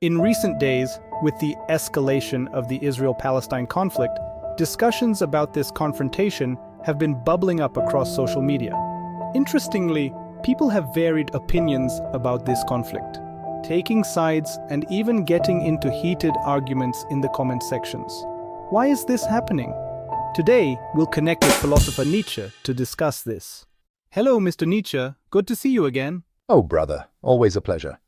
In recent days, with the escalation of the Israel-Palestine conflict, discussions about this confrontation have been bubbling up across social media. Interestingly, people have varied opinions about this conflict, taking sides and even getting into heated arguments in the comment sections. Why is this happening? Today, we'll connect with philosopher Nietzsche to discuss this. Hello, Mr. Nietzsche. Good to see you again. Oh, brother. Always a pleasure.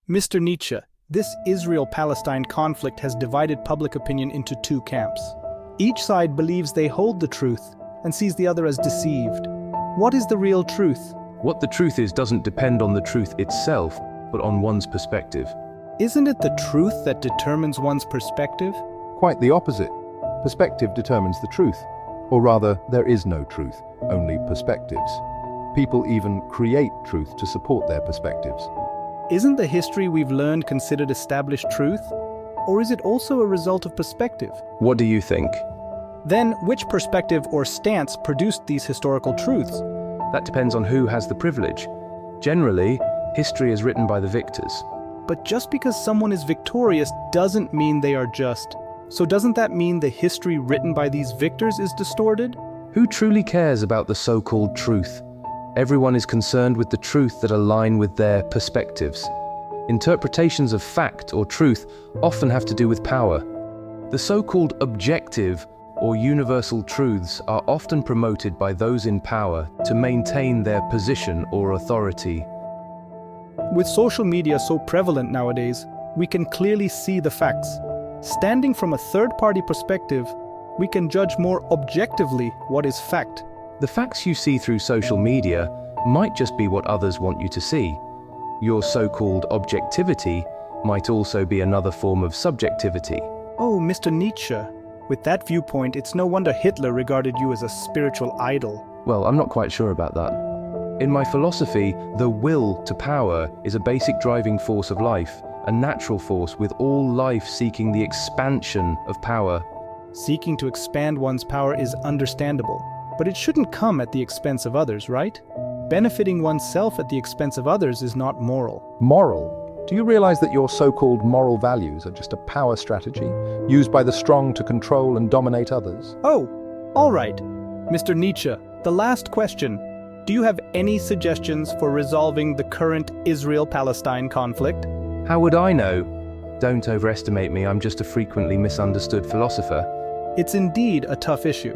Mr. Nietzsche, this Israel-Palestine conflict has divided public opinion into two camps. Each side believes they hold the truth and sees the other as deceived. What is the real truth? What the truth is doesn't depend on the truth itself, but on one's perspective. Isn't it the truth that determines one's perspective? Quite the opposite. Perspective determines the truth. Or rather, there is no truth, only perspectives. People even create truth to support their perspectives. Isn't the history we've learned considered established truth? Or is it also a result of perspective? What do you think? Then, which perspective or stance produced these historical truths? That depends on who has the privilege. Generally, history is written by the victors. But just because someone is victorious doesn't mean they are just. So doesn't that mean the history written by these victors is distorted? Who truly cares about the so-called truth? Everyone is concerned with the truth that align with their perspectives. Interpretations of fact or truth often have to do with power. The so-called objective or universal truths are often promoted by those in power to maintain their position or authority. With social media so prevalent nowadays, we can clearly see the facts. Standing from a third-party perspective, we can judge more objectively what is fact. The facts you see through social media might just be what others want you to see. Your so-called objectivity might also be another form of subjectivity. Oh, Mr. Nietzsche, with that viewpoint, it's no wonder Hitler regarded you as a spiritual idol. Well, I'm not quite sure about that. In my philosophy, the will to power is a basic driving force of life, a natural force with all life seeking the expansion of power. Seeking to expand one's power is understandable, but it shouldn't come at the expense of others, right? Benefiting oneself at the expense of others is not moral. Moral? Do you realize that your so-called moral values are just a power strategy used by the strong to control and dominate others? Oh, all right. Mr. Nietzsche, the last question. Do you have any suggestions for resolving the current Israel-Palestine conflict? How would I know? Don't overestimate me, I'm just a frequently misunderstood philosopher. It's indeed a tough issue.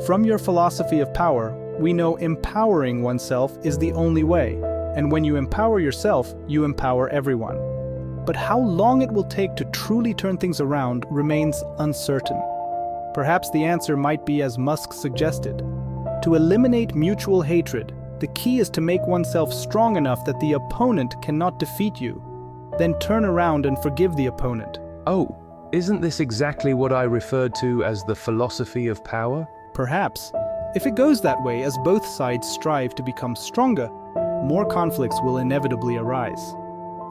From your philosophy of power, we know empowering oneself is the only way, and when you empower yourself, you empower everyone. But how long it will take to truly turn things around remains uncertain. Perhaps the answer might be as Musk suggested. To eliminate mutual hatred, the key is to make oneself strong enough that the opponent cannot defeat you. Then turn around and forgive the opponent. Oh, isn't this exactly what I referred to as the philosophy of power? Perhaps. If it goes that way, as both sides strive to become stronger, more conflicts will inevitably arise.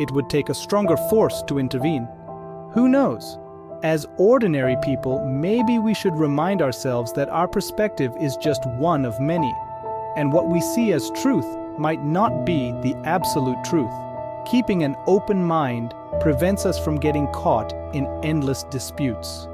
It would take a stronger force to intervene. Who knows? As ordinary people, maybe we should remind ourselves that our perspective is just one of many, and what we see as truth might not be the absolute truth. Keeping an open mind prevents us from getting caught in endless disputes.